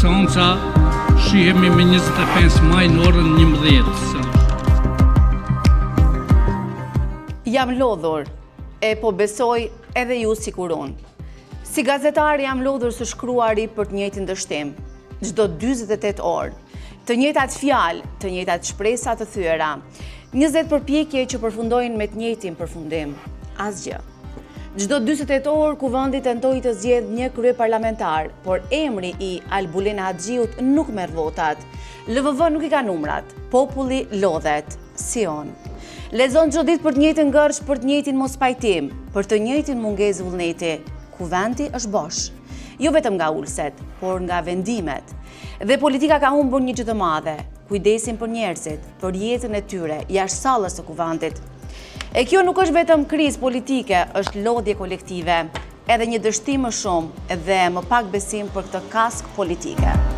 seanca shihemi me 25 maj në orën 11. Jam lodhur, e po besoj edhe ju sikur unë. Si gazetar jam lodhur së shkruari për të njëjtin dështim, çdo 48 orë, të njëjtat fjalë, të njëjtat shpresa të thyera, 20 përpjekje që përfundojnë me të njëjtin përfundim, asgjë. Çdo 48 orë kuvendi tentoi të zgjedhë një krye parlamentar, por emri i Albulin Haxhiut nuk merr votat. LVV nuk i ka numrat, populli lodhet, si on. Lexon çdo ditë për të njëjtin ngërsh, për të njëjtin mospajtim, për të njëjtin mungesë vullneti. Kuvendi është bosh, jo vetëm nga ulset, por nga vendimet. Dhe politika ka humbur një gjë të madhe, kujdesin për njerëzit, për jetën e tyre, jashtë sallës së kuvendit. E kjo nuk është vetëm krizë politike, është lodhje kolektive, edhe një dështim më shumë dhe më pak besim për këtë kask politike.